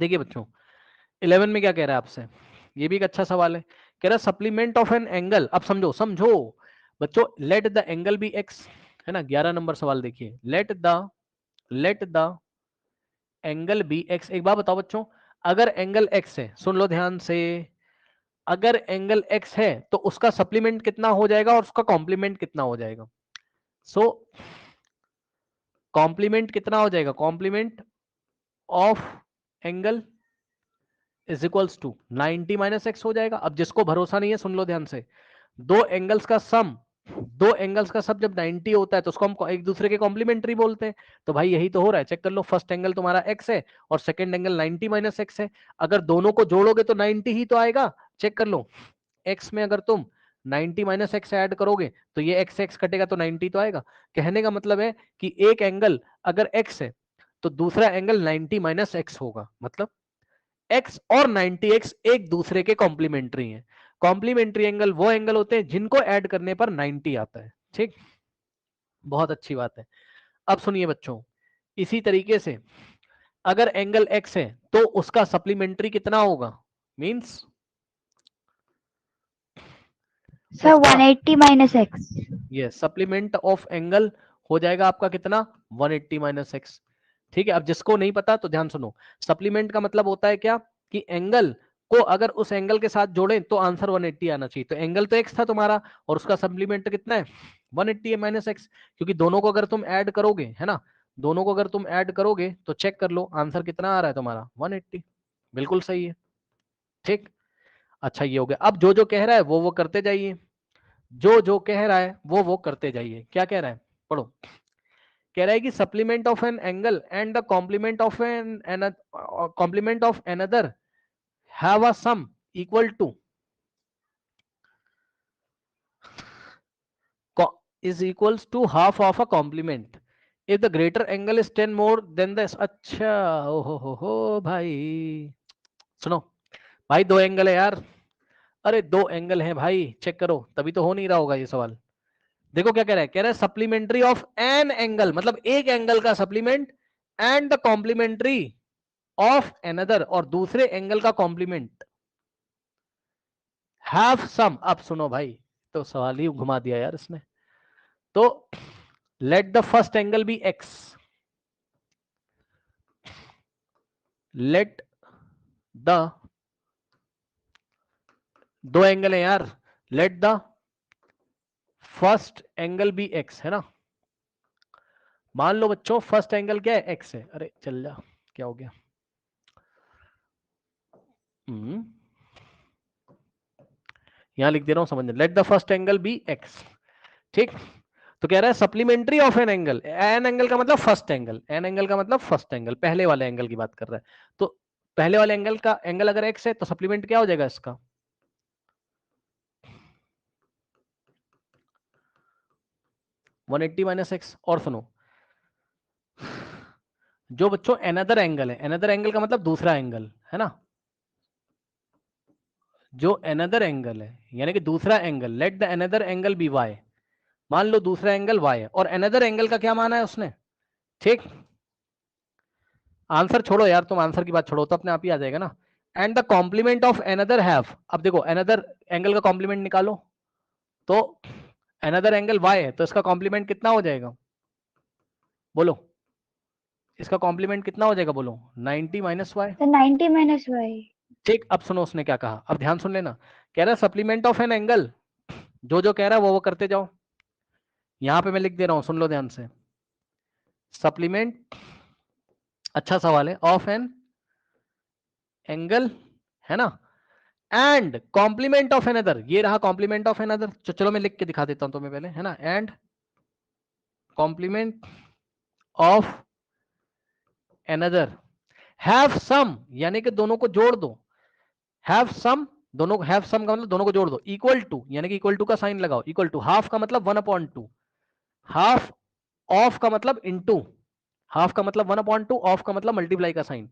देखिए बच्चों 11 में क्या कह रहा है आपसे, ये भी एक अच्छा सवाल है। कह रहा है सप्लीमेंट ऑफ एन एंगल। अब समझो समझो बच्चों, let the angle be x, है ना। 11 नंबर सवाल देखिए, let the angle be x. एक बात बताओ बच्चों, अगर एंगल एक्स है, सुन लो ध्यान से, अगर एंगल एक्स है तो उसका सप्लीमेंट कितना हो जाएगा और उसका कॉम्प्लीमेंट कितना हो जाएगा। सो कॉम्प्लीमेंट कितना हो जाएगा, complement of angle is equals to 90 minus x हो जाएगा। अब जिसको भरोसा नहीं है सुन लो ध्यान से, दो एंगल्स का सम, दो एंगल्स का सब जब 90 होता है तो उसको हम एक दूसरे के कॉम्प्लीमेंट्री बोलते हैं। तो भाई यही तो हो रहा है, चेक कर लो, फर्स्ट एंगल तुम्हारा एक्स है और सेकंड एंगल 90 माइनस एक्स है। अगर दोनों को जोड़ोगे तो 90 ही तो आएगा। चेक कर लो, एक्स में अगर तुम 90 माइनस एक्स ऐड करोगे तो ये एक्स एक्स कटेगा तो 90 तो आएगा। कहने का मतलब है कि एक एंगल अगर एक्स है तो दूसरा एंगल 90 माइनस एक्स होगा, मतलब एक्स और 90 एक्स एक दूसरे के कॉम्प्लीमेंट्री हैं। कॉम्प्लीमेंट्री एंगल वो एंगल होते हैं जिनको ऐड करने पर 90 आता है। ठीक, बहुत अच्छी बात है। अब सुनिए बच्चों, इसी तरीके से अगर एंगल एक्स है तो उसका सप्लीमेंट्री कितना होगा, मींस सर उसका 180 माइनस एक्स। ये सप्लीमेंट ऑफ एंगल हो जाएगा आपका कितना, 180 माइनस एक्स। ठीक है, अब जिसको नहीं पता तो ध्यान सुनो, सप्लीमेंट का मतलब होता है क्या, कि एंगल को अगर उस एंगल के साथ जोड़ें तो आंसर 180 आना चाहिए। तो एंगल तो एक्स था तुम्हारा और उसका सप्लीमेंट कितना है, 180 है माइनस एक्स। क्योंकि दोनों को अगर तुम ऐड करोगे, है ना, दोनों को अगर तुम ऐड करोगे तो चेक कर लो आंसर कितना आ रहा है तुम्हारा, 180। बिल्कुल सही है। ठीक, अच्छा ये हो गया। अब जो जो कह रहा है वो करते जाइए, जो जो कह रहा है वो करते जाइए। क्या कह रहा है, पढ़ो। कह रहा है कि supplement of an angle and the complement of an complement of another have a sum equal to is equals to half of a complement if the greater angle is 10 more than the। अच्छा, हो भाई, सुनो भाई, दो angle है यार, अरे दो एंगल हैं भाई, चेक करो, तभी तो हो नहीं रहा होगा ये सवाल। देखो क्या कह रहा है, कह रहा है सप्लीमेंट्री ऑफ एन एंगल, मतलब एक एंगल का supplement, and the complementary of another, और दूसरे एंगल का कॉम्प्लीमेंट, हैव सम। अब सुनो भाई, तो सवाल ही घुमा दिया यार इसने। तो let the first angle be x, let the, दो एंगल है यार, let the first angle be x, है ना। मान लो बच्चों फर्स्ट एंगल क्या है, एक्स है। अरे चल जा, क्या हो गया, यहां लिख दे रहा हूं, समझ, let the first angle be x. ठीक, तो कह रहा है supplementary of an angle, an angle का मतलब फर्स्ट एंगल, एन एंगल का मतलब फर्स्ट एंगल, पहले वाले एंगल की बात कर रहा है। तो पहले वाले एंगल का एंगल अगर एक्स है तो सप्लीमेंट क्या हो जाएगा इसका, 180 माइनस एक्स। और सुनो, जो बच्चों एनदर एंगल है, एनदर एंगल का मतलब दूसरा एंगल, है ना, जो एनदर एंगल है यानी कि दूसरा angle, let the another angle be y, मान लो दूसरा एंगल वाई है और एनदर एंगल का क्या माना है उसने। ठीक, आंसर छोड़ो यार, तुम आंसर की बात छोड़ो तो अपने आप ही आ जाएगा ना। And the complement of another have, अब देखो एनदर एंगल का कॉम्प्लीमेंट निकालो, तो एनदर एंगल वाई है तो इसका कॉम्प्लीमेंट कितना हो जाएगा, बोलो, इसका कॉम्प्लीमेंट कितना हो जाएगा, बोलो, 90 minus y. Sir 90 minus y. ठीक, अब सुनो उसने क्या कहा, अब ध्यान सुन लेना। कह रहा है सप्लीमेंट ऑफ एन एंगल, जो जो कह रहा है वो करते जाओ। यहां पे मैं लिख दे रहा हूं, सुन लो ध्यान से, सप्लीमेंट, अच्छा सवाल है, ऑफ एन एंगल, है ना, एंड कॉम्प्लीमेंट ऑफ एनदर, ये रहा कॉम्प्लीमेंट ऑफ एनदर। चलो मैं लिख के दिखा देता हूं तुम्हें पहले, है ना, and complement of another have sum, यानी कि दोनों को जोड़ दो, हैव सम, दोनों को, हैव सम का मतलब दोनों को जोड़ दो, इक्वल टू, यानी कि इक्वल टू का साइन लगाओ, इक्वल टू, हाफ का मतलब 1/2, हाफ ऑफ का मतलब इनटू, हाफ का मतलब 1/2, ऑफ का मतलब मल्टीप्लाई का sign,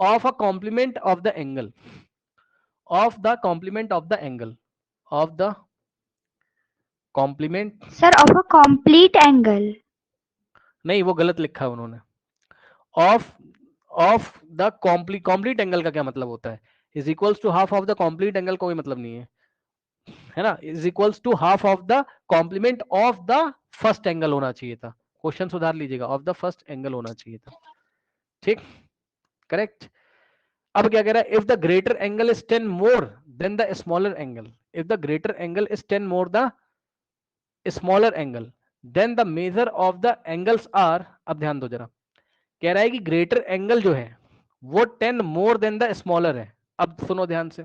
of a complement of the angle, of the complement of the angle, of the complement, sir of a complete angle. नहीं वो गलत लिखा है उन्होंने, of of the complete angle का क्या मतलब होता है, is equals to half of the complete angle, कोई मतलब नहीं है ना, is equals to half of the complement of the first angle होना चाहिए था, क्वेश्चन सुधार लीजिएगा, ऑफ द फर्स्ट एंगल होना चाहिए था, ठीक, करेक्ट। अब क्या कह रहा है, if the greater angle is 10 more than the smaller angle, if the greater angle is 10 more the smaller angle then the measure of the angles are, अब ध्यान दो जरा, कह रहा है कि ग्रेटर एंगल जो है वो 10 मोर देन द स्मॉलर है। अब सुनो ध्यान से,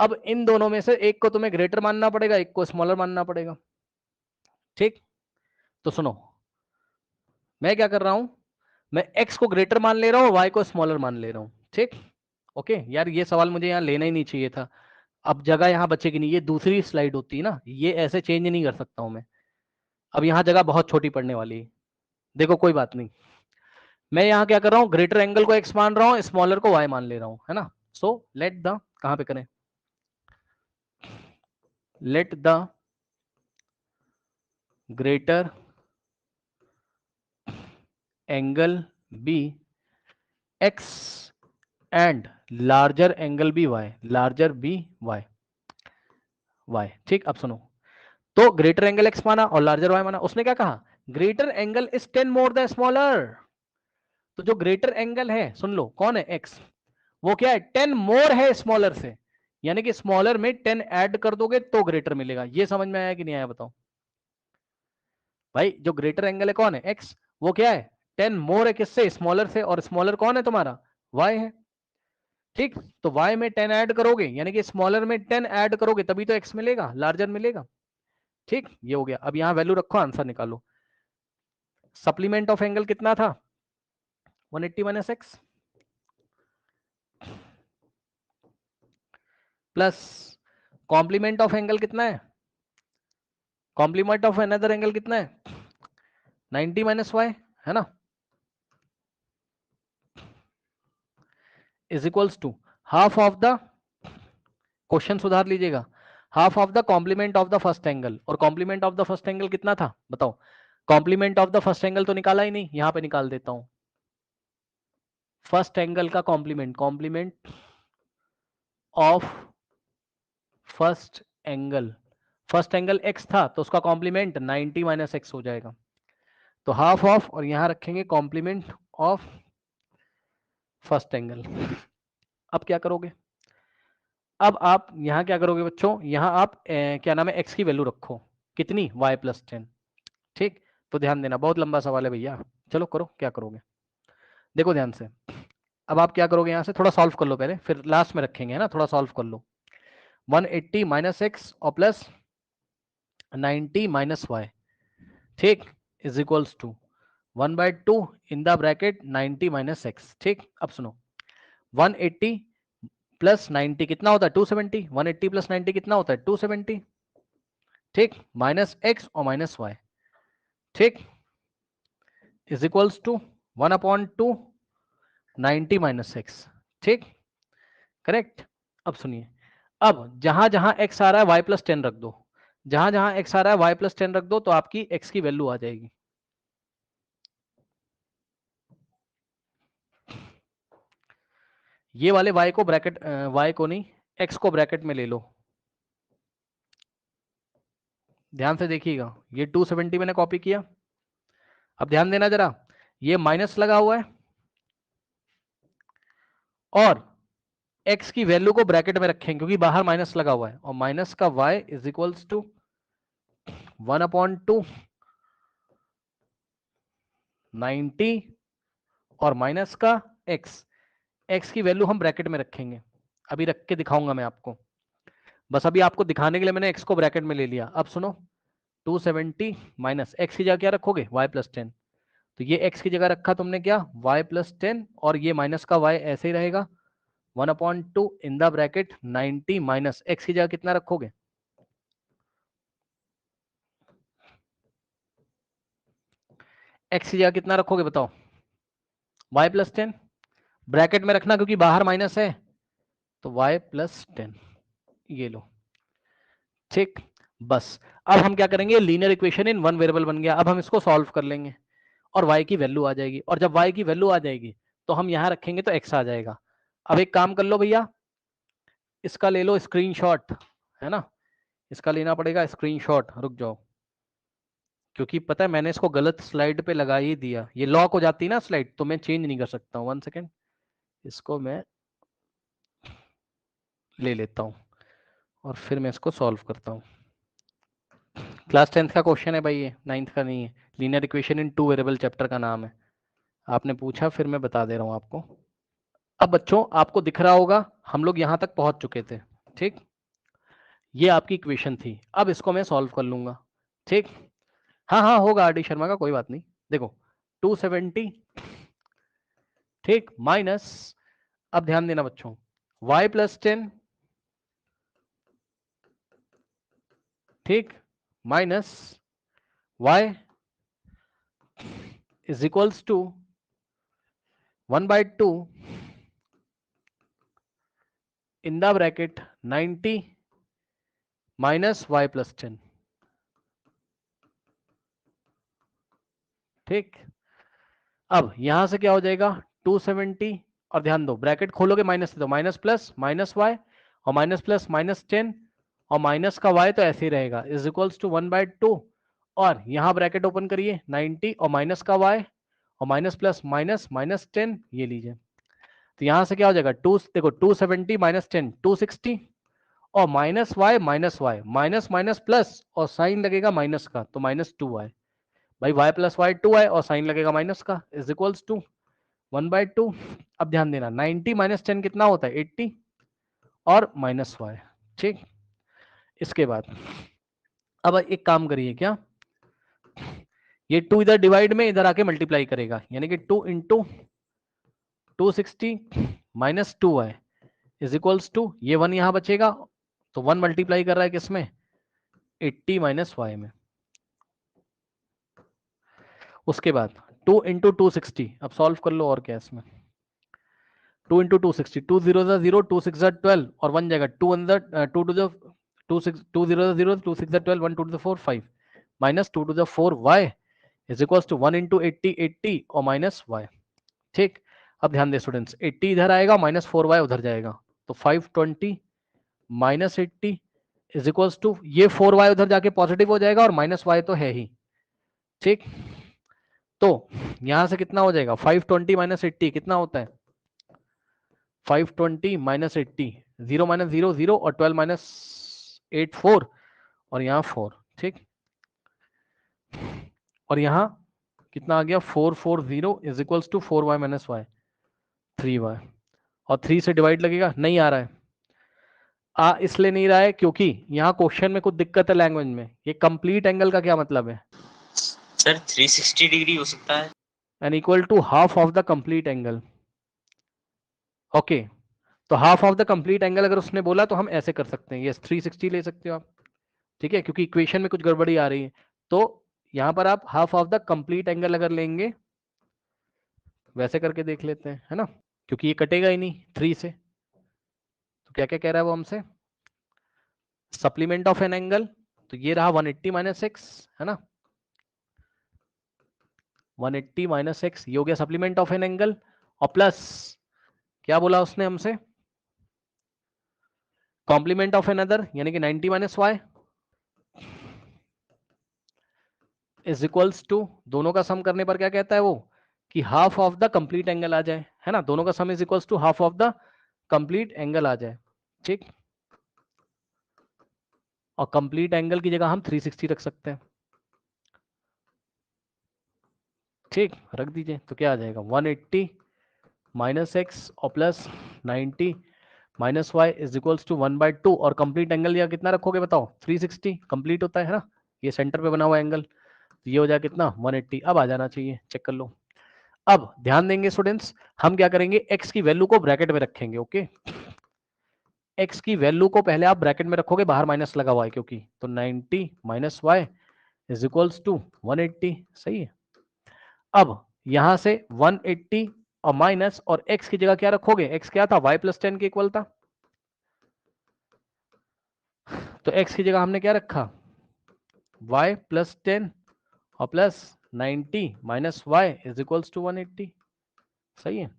अब इन दोनों में से एक को तुम्हें ग्रेटर मानना पड़ेगा, एक को स्मॉलर मानना पड़ेगा, ठीक। तो सुनो, मैं क्या कर रहा हूं, मैं x को ग्रेटर मान ले रहा हूं, y को स्मॉलर मान ले रहा हूं, ठीक। ओके यार, ये सवाल मुझे यहां लेना ही नहीं चाहिए था, अब जगह यहां बचेगी नहीं, ये दूसरी स्लाइड होती है ना, ये ऐसे चेंज नहीं कर सकता हूं मैं, अब यहां जगह बहुत छोटी पड़ने वाली है। देखो कोई बात नहीं, मैं यहां क्या कर रहा हूं, ग्रेटर एंगल को x मान रहा हूं, स्मॉलर को y मान ले रहा हूं, है ना। सो लेट द, कहां पे करें, let the greater angle be x and larger angle be y, larger be y, ठीक। अब सुनो, तो ग्रेटर एंगल x माना और लार्जर y माना, उसने क्या कहा, greater angle is 10 more the smaller, तो जो ग्रेटर एंगल है, सुन लो कौन है, x, वो क्या है, 10 मोर है स्मॉलर से, यानी कि स्मॉलर में 10 ऐड कर दोगे तो ग्रेटर मिलेगा। ये समझ में आया कि नहीं आया बताओ भाई, जो ग्रेटर एंगल है कौन है, x, वो क्या है, 10 मोर है किससे, स्मॉलर से, और स्मॉलर कौन है तुम्हारा, y है, ठीक। तो y में 10 ऐड करोगे, यानी कि स्मॉलर में 10 ऐड करोगे तभी तो x मिलेगा, लार्जर मिलेगा, ठीक। ये हो गया, अब यहां वैल्यू रखो, आंसर निकालो। सप्लीमेंट ऑफ एंगल कितना था, 180 minus x plus complement of angle कितना है, कॉम्प्लीमेंट ऑफ अनदर एंगल कितना है, 90 माइनस वाई, है ना, is equals to half of the, question सुधार लीजिएगा, half of the complement of the first angle, और complement of the first angle कितना था बताओ, complement of the first angle तो निकाला ही नहीं, यहां पे निकाल देता हूं, फर्स्ट एंगल का complement, complement of first angle, first angle x था तो उसका कॉम्प्लीमेंट 90 माइनस एक्स हो जाएगा, तो हाफ ऑफ, और यहां रखेंगे कॉम्प्लीमेंट ऑफ फर्स्ट एंगल। अब क्या करोगे, अब आप यहां क्या करोगे बच्चों, यहां आप क्या नाम है, x की वैल्यू रखो, कितनी, y प्लस 10, ठीक। तो ध्यान देना, बहुत लंबा सवाल है भैया, चलो करो, क्या करोगे, देखो ध्यान से, अब आप क्या करोगे, यहां से थोड़ा सॉल्व कर लो पहले, फिर लास्ट में रखेंगे, है ना, थोड़ा सॉल्व कर लो, 180 माइनस एक्स और प्लस 90 माइनस वाई, ठीक, is equals to 1/2 in the bracket 90 minus x, ठीक। अब सुनो, 180 प्लस 90 कितना होता है, 270, 180 प्लस 90 कितना होता है, 270, ठीक, माइनस एक्स और माइनस वाई, ठीक, is equals to 1/2 90 minus x, ठीक, करेक्ट। अब सुनिए, अब जहां जहां x आ रहा है y प्लस 10 रख दो, जहां जहां x आ रहा है y प्लस 10 रख दो, तो आपकी x की वैल्यू आ जाएगी, ये वाले y को ब्रैकेट, y को नहीं, x को ब्रैकेट में ले लो, ध्यान से देखिएगा, ये 270 मैंने कॉपी किया, अब ध्यान देना जरा, ये माइनस लगा हुआ है, और x की वैल्यू को ब्रैकेट में रखेंगे क्योंकि बाहर माइनस लगा हुआ है, और माइनस का y इज इक्वल्स टू 1/2 90 और माइनस का x, x की वैल्यू हम ब्रैकेट में रखेंगे, अभी रख के दिखाऊंगा मैं आपको, बस अभी आपको दिखाने के लिए मैंने x को ब्रैकेट में ले लिया। अब सुनो, 270 माइनस x की जगह क्या रखोगे, y प्लस 10, तो ये x की जगह रखा तुमने क्या, y प्लस 10, और ये माइनस का y ऐसे ही रहेगा, 1/2 in the bracket 90 minus x की जगह कितना रखोगे, x की जगह कितना रखोगे बताओ, y प्लस 10, ब्रैकेट में रखना क्योंकि बाहर माइनस है, तो y प्लस 10, ये लो, ठीक। बस अब हम क्या करेंगे, linear equation in one variable बन गया, अब हम इसको सॉल्व कर लेंगे और y की वैल्यू आ जाएगी, और जब y की वैल्यू आ जाएगी तो हम यहाँ रखेंगे तो x आ जाएगा। अब एक काम कर लो भैया, इसका ले लो स्क्रीनशॉट, है ना, इसका लेना पड़ेगा स्क्रीनशॉट। रुक जाओ, क्योंकि पता है मैंने इसको गलत स्लाइड पे लगा ही दिया, ये लॉक हो जाती है ना स्लाइड, तो मैं चेंज नहीं कर सकता हूँ। 1 सेकेंड, इसको मैं ले लेता हूँ और फिर मैं इसको सॉल्व करता हूँ। क्लास 10th का क्वेश्चन है भाई, ये 9th का नहीं है। Linear equation in 2 variable chapter का नाम है। आपने पूछा, फिर मैं बता दे रहा हूँ आपको। अब बच्चों आपको दिख रहा होगा हम लोग यहाँ तक पहुंच चुके थे, ठीक। ये आपकी इक्वेशन थी, अब इसको मैं सॉल्व कर लूंगा, ठीक। हाँ हाँ होगा आर डी शर्मा का, कोई बात नहीं। देखो 270, ठीक, माइनस, अब ध्यान देना बच्चों, y प्लस 10, ठीक, minus y is equals to 1/2 in the bracket 90 minus y plus 10, ठीक। अब यहां से क्या हो जाएगा 270, और ध्यान दो ब्रैकेट खोलोगे माइनस से, तो माइनस प्लस माइनस वाई, और माइनस प्लस माइनस 10, और माइनस का y तो ऐसे ही रहेगा, इज इक्वल्स टू 1/2, और यहां ब्रैकेट ओपन करिए 90 और माइनस का y, और माइनस प्लस माइनस माइनस 10, ये लीजिए। तो यहां से क्या हो जाएगा देखो 270 माइनस 10 260, और minus y minus minus plus, और साइन लगेगा माइनस का, तो -2y, भाई y प्लस वाई 2y, और साइन लगेगा माइनस का, इज इक्वल्स टू 1/2। अब ध्यान देना 90 माइनस 10 कितना होता है 80, और माइनस वाई, ठीक। इसके बाद अब एक काम करिए, क्या ये 2 इधर डिवाइड में इधर आके मल्टीप्लाई करेगा, यानी कि 2 into 260 minus 2y is equals to, ये 1 यहां बचेगा, तो 1 मल्टीप्लाई कर रहा है किसमें 80 माइनस वाई में। उसके बाद 2 इंटू 260, अब सॉल्व कर लो, और क्या इसमें 2 इंटू 260, 2 0 0, 2 6 12, और 1 जाएगा 2 अंदर, 2 to the 2 6 2 0 0, 2 6 12, 1 2 to the 4 5, minus 2 to the 4 y is equals to 1 into 80 80, और माइनस वाई, ठीक। अब ध्यान दे स्टूडेंट्स, 80 इधर आएगा, माइनस 4y उधर जाएगा, तो 520 माइनस 80 इज इक्वल्स टू, ये 4y उधर जाके पॉजिटिव हो जाएगा, और माइनस y तो है ही, ठीक। तो यहां से कितना हो जाएगा 520 माइनस 80 कितना होता है 520 माइनस 80, 0 माइनस 0 0, और 12 माइनस 8 4, और यहाँ 4, ठीक। और यहाँ कितना आ गया 440 is equals to 4y minus y 3y, और 3 से डिवाइड लगेगा, नहीं आ रहा है। इसलिए नहीं रहा है क्योंकि यहाँ क्वेश्चन में कुछ दिक्कत है लैंग्वेज में। ये कंप्लीट एंगल का क्या मतलब है सर 360 डिग्री हो सकता है, and equal to half of the complete angle. Okay, तो half of the complete angle अगर उसने बोला तो हम ऐसे कर सकते हैं, यस 360 ले सकते हो आप, ठीक है, क्योंकि इक्वेशन में कुछ गड़बड़ी आ रही है। तो यहाँ पर आप half of the complete angle अगर लेंगे, वैसे करके देख लेते हैं, है ना, क्योंकि ये कटेगा ही नहीं 3 से। तो क्या क्या कह रहा है वो हमसे, सप्लीमेंट ऑफ एन एंगल, तो ये रहा 180 माइनस एक्स, है ना, 180 माइनस एक्स, ये हो गया सप्लीमेंट ऑफ एन एंगल, और प्लस क्या बोला उसने हमसे, कॉम्प्लीमेंट ऑफ एन अदर, यानी कि 90 minus y is equals to, दोनों का सम करने पर क्या कहता है वो, कि half of the complete angle आ जाए, है ना, दोनों का sum is equals to half of the complete angle आ जाए, ठीक। और कंप्लीट एंगल की जगह हम 360 रख सकते हैं, ठीक, रख दीजिए, तो क्या आ जाएगा 180 माइनस एक्स और plus 90 minus y is equals to 1/2, और कंप्लीट एंगल या कितना रखोगे बताओ 360 कंप्लीट होता है ना, ये सेंटर पे बना हुआ एंगल, तो ये हो जाएगा कितना 180। अब आ जाना चाहिए, चेक कर लो। अब ध्यान देंगे स्टूडेंट्स, हम क्या करेंगे x की वैल्यू को ब्रैकेट में रखेंगे, ओके। x की वैल्यू को पहले आप ब्रैकेट में रखोगे, बाहर माइनस लगा हुआ है क्योंकि, तो 90 minus y is equals to 180, सही है। अब यहां से 180 और माइनस, और x की जगह क्या रखोगे, x क्या था y प्लस 10 के इक्वल था, तो x की जगह हमने क्या रखा y प्लस 10 और plus 90 minus y is equals to 180, सही है।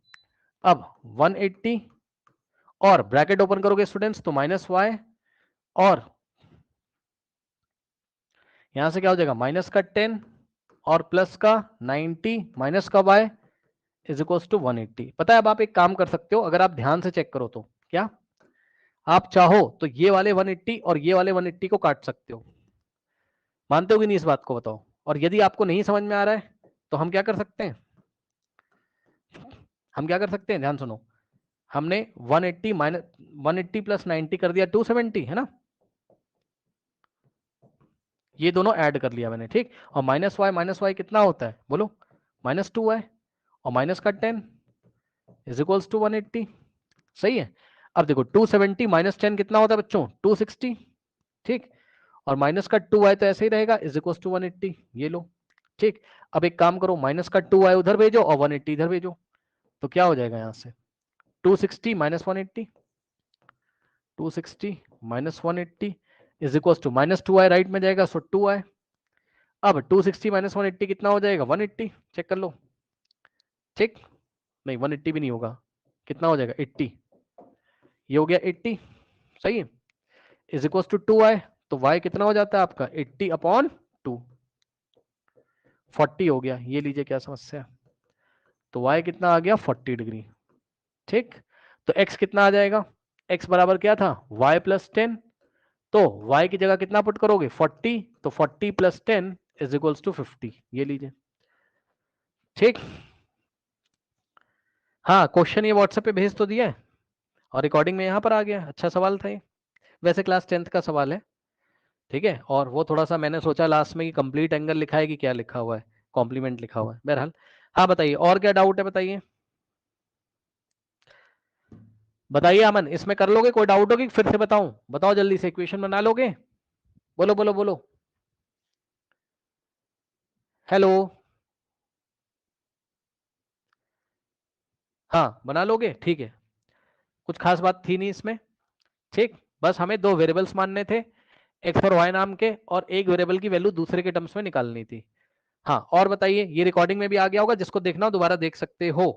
अब 180 और ब्रैकेट ओपन करोगे स्टूडेंट्स तो -y और यहां से क्या हो जाएगा माइनस का 10 और प्लस का 90 माइनस का y इज इक्वल टू 180। पता है अब आप एक काम कर सकते हो, अगर आप ध्यान से चेक करो तो क्या आप चाहो तो ये वाले 180 और ये वाले 180 को काट सकते हो। मानते हो कि नहीं इस बात को बताओ। और यदि आपको नहीं समझ में आ रहा है तो हम क्या कर सकते हैं, हम क्या कर सकते हैं, ध्यान सुनो। हमने 180 माइनस 180 प्लस 90 कर दिया 270 है ना, ये दोनों ऐड कर लिया मैंने, ठीक। और माइनस वाई कितना होता है बोलो, -2y और माइनस का 10 इज इक्वल्स टू 180। सही है। अब देखो 270 माइनस 10 कितना होता है बच्चों, 260, ठीक। और माइनस का 2y तो ऐसे ही रहेगा, इज इक्वल्स टू 180, ये लो, ठीक। अब एक काम करो, माइनस का 2y उधर भेजो और 180 इधर भेजो, तो क्या हो जाएगा यहां से 260 minus 180, 260 minus 180 is equals to -2y right में जाएगा, सो 2y। अब 260 माइनस 180 कितना हो जाएगा 180, चेक कर लो, ठीक। नहीं 180 भी नहीं होगा, कितना हो जाएगा 80, ये हो गया 80, सही है। इज इक्वल टू 2y, तो y कितना हो जाता है आपका 80/2, 40 हो गया। ये लीजिए क्या समस्या, तो y कितना आ गया 40 डिग्री, ठीक। तो x कितना आ जाएगा, x बराबर क्या था y प्लस 10, तो y की जगह कितना पुट करोगे 40, तो 40 प्लस 10 इज इक्वल्स टू 50, ये लीजिए, ठीक। हाँ क्वेश्चन ये व्हाट्सएप पे भेज तो दिया है और रिकॉर्डिंग में यहाँ पर आ गया, अच्छा सवाल था ये, वैसे क्लास 10th का सवाल है, ठीक है। और वो थोड़ा सा मैंने सोचा लास्ट में कि कंप्लीट एंगल लिखा है कि क्या लिखा हुआ है, कॉम्प्लीमेंट लिखा हुआ है, बहरहाल। हाँ बताइए और क्या डाउट है, बताइए बताइए अमन, इसमें कर लोगे, कोई डाउट होगी फिर से बताऊं, बताओ जल्दी से, इक्वेशन बना लोगे, बोलो बोलो बोलो, हेलो, हाँ बना लोगे, ठीक है, कुछ खास बात थी नहीं इसमें, ठीक। बस हमें दो वेरिएबल्स मानने थे, एक्स और वाई नाम के, और एक वेरिएबल की वैल्यू दूसरे के टर्म्स में निकालनी थी। हाँ और बताइए, ये रिकॉर्डिंग में भी आ गया होगा, जिसको देखना हो दोबारा देख सकते हो।